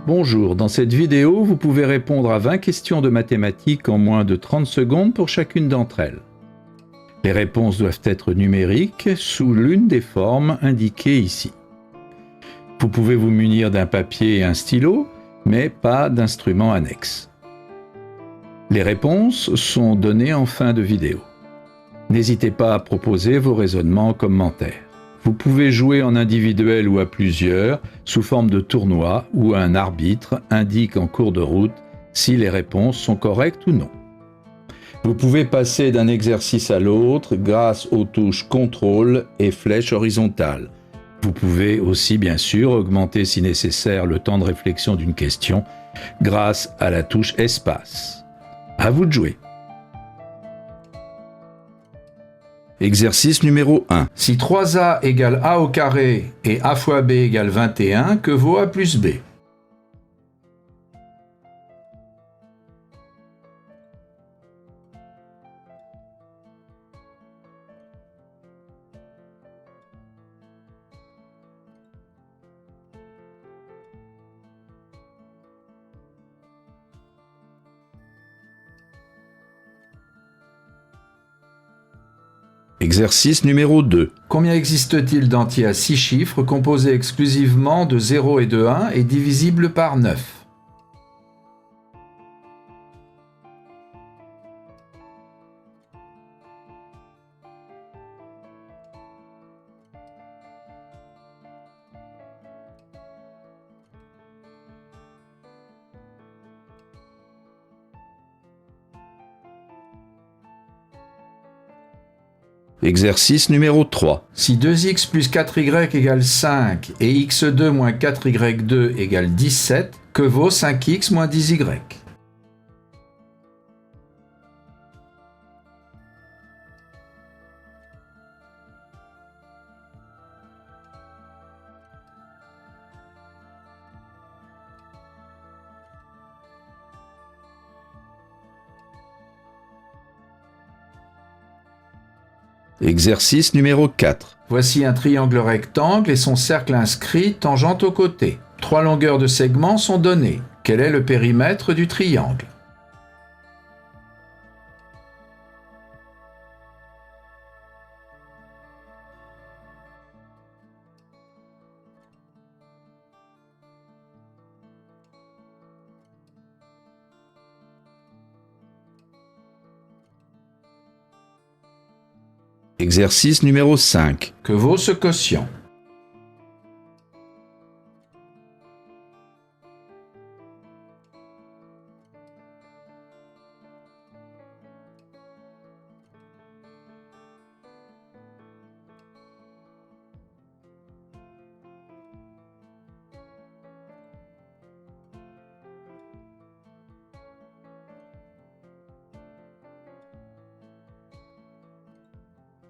Bonjour, dans cette vidéo, vous pouvez répondre à 20 questions de mathématiques en moins de 30 secondes pour chacune d'entre elles. Les réponses doivent être numériques sous l'une des formes indiquées ici. Vous pouvez vous munir d'un papier et un stylo, mais pas d'instrument annexe. Les réponses sont données en fin de vidéo. N'hésitez pas à proposer vos raisonnements en commentaire. Vous pouvez jouer en individuel ou à plusieurs, sous forme de tournoi, où un arbitre indique en cours de route si les réponses sont correctes ou non. Vous pouvez passer d'un exercice à l'autre grâce aux touches contrôle et flèche horizontale. Vous pouvez aussi bien sûr augmenter si nécessaire le temps de réflexion d'une question grâce à la touche espace. À vous de jouer. Exercice numéro 1. Si 3a égale a au carré et a fois b égale 21, que vaut a plus b? Exercice numéro 2. Combien existe-t-il d'entiers à 6 chiffres composés exclusivement de 0 et de 1 et divisibles par 9? Exercice numéro 3. Si 2x plus 4y égale 5 et x2 moins 4y2 égale 17, que vaut 5x moins 10y? Exercice numéro 4. Voici un triangle rectangle et son cercle inscrit tangent aux côtés. 3 longueurs de segments sont données. Quel est le périmètre du triangle? Exercice numéro 5. Que vaut ce quotient?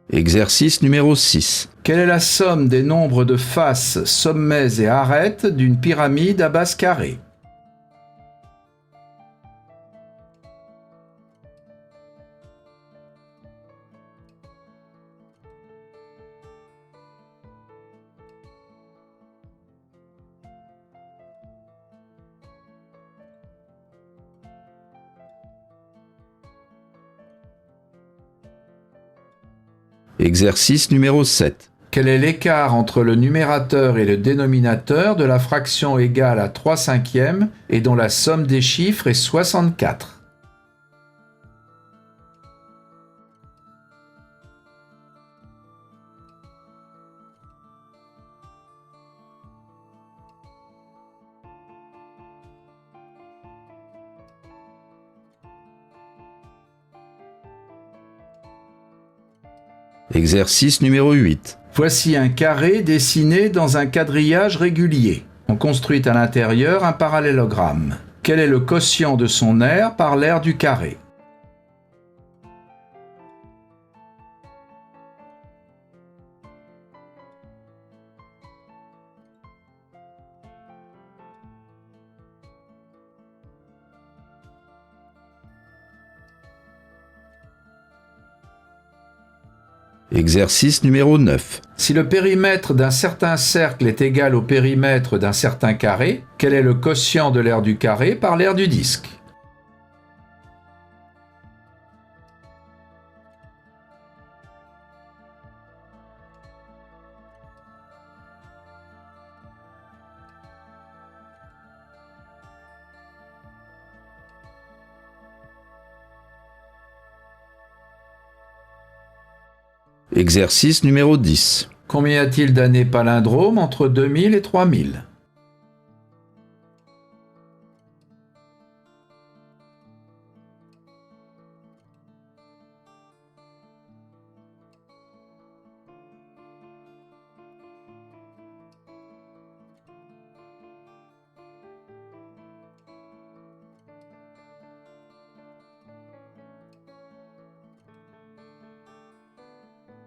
Exercice numéro 6. Quelle est la somme des nombres de faces, sommets et arêtes d'une pyramide à base carrée? Exercice numéro 7. Quel est l'écart entre le numérateur et le dénominateur de la fraction égale à 3/5 et dont la somme des chiffres est 64? Exercice numéro 8. Voici un carré dessiné dans un quadrillage régulier. On construit à l'intérieur un parallélogramme. Quel est le quotient de son aire par l'aire du carré? Exercice numéro 9. Si le périmètre d'un certain cercle est égal au périmètre d'un certain carré, quel est le quotient de l'aire du carré par l'aire du disque? Exercice numéro 10. Combien y a-t-il d'années palindromes entre 2000 et 3000?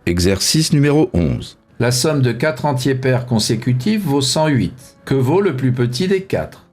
Exercice numéro 11. La somme de 4 entiers pairs consécutifs vaut 108. Que vaut le plus petit des 4?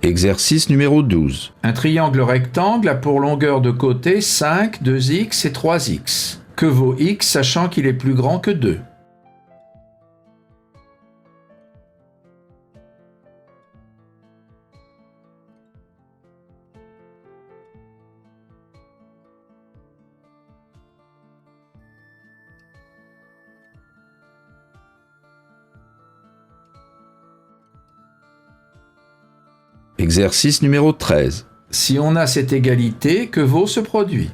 Exercice numéro 12. Un triangle rectangle a pour longueur de côté 5, 2x et 3x. Que vaut x sachant qu'il est plus grand que 2? Exercice numéro 13. Si on a cette égalité, que vaut ce produit?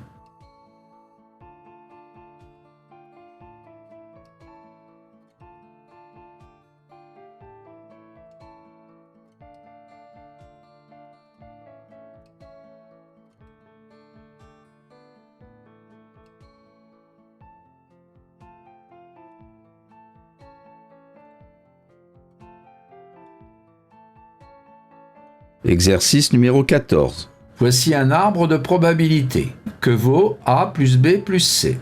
Exercice numéro 14. Voici un arbre de probabilité. Que vaut A plus B plus C?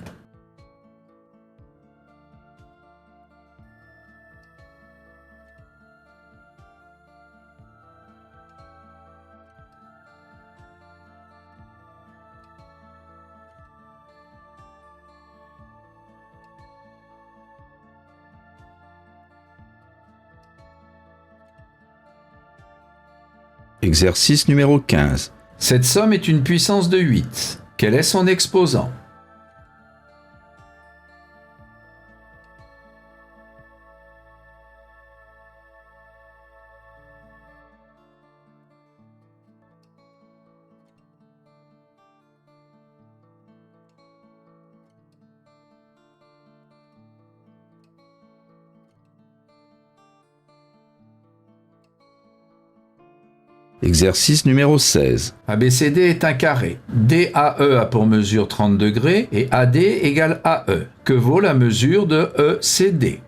Exercice numéro 15. Cette somme est une puissance de 8. Quel est son exposant? Exercice numéro 16. ABCD est un carré. DAE a pour mesure 30 degrés et AD égale AE. Que vaut la mesure de ECD?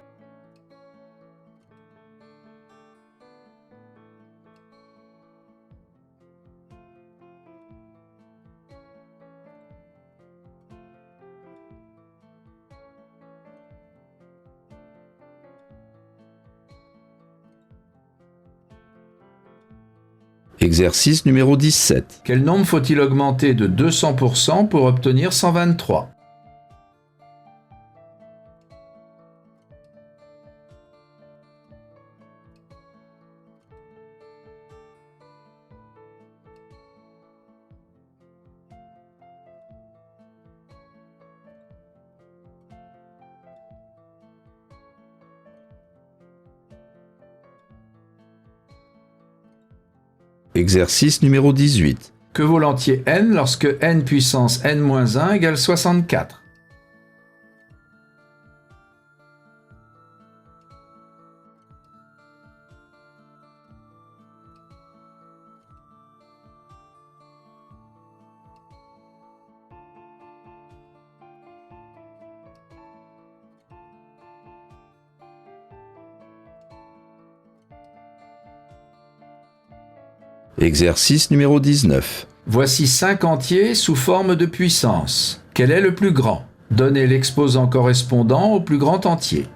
Exercice numéro 17. Quel nombre faut-il augmenter de 200% pour obtenir 123? Exercice numéro 18. Que vaut l'entier n lorsque n puissance n-1 égale 64? Exercice numéro 19. Voici 5 entiers sous forme de puissance. Quel est le plus grand? Donnez l'exposant correspondant au plus grand entier.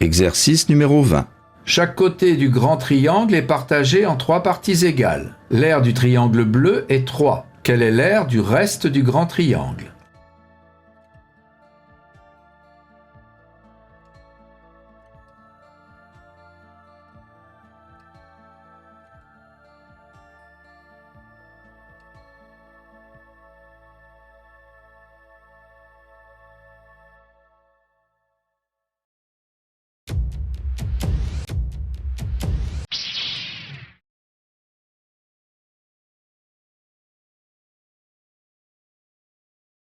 Exercice numéro 20. Chaque côté du grand triangle est partagé en 3 parties égales. L'aire du triangle bleu est 3. Quel est l'aire du reste du grand triangle?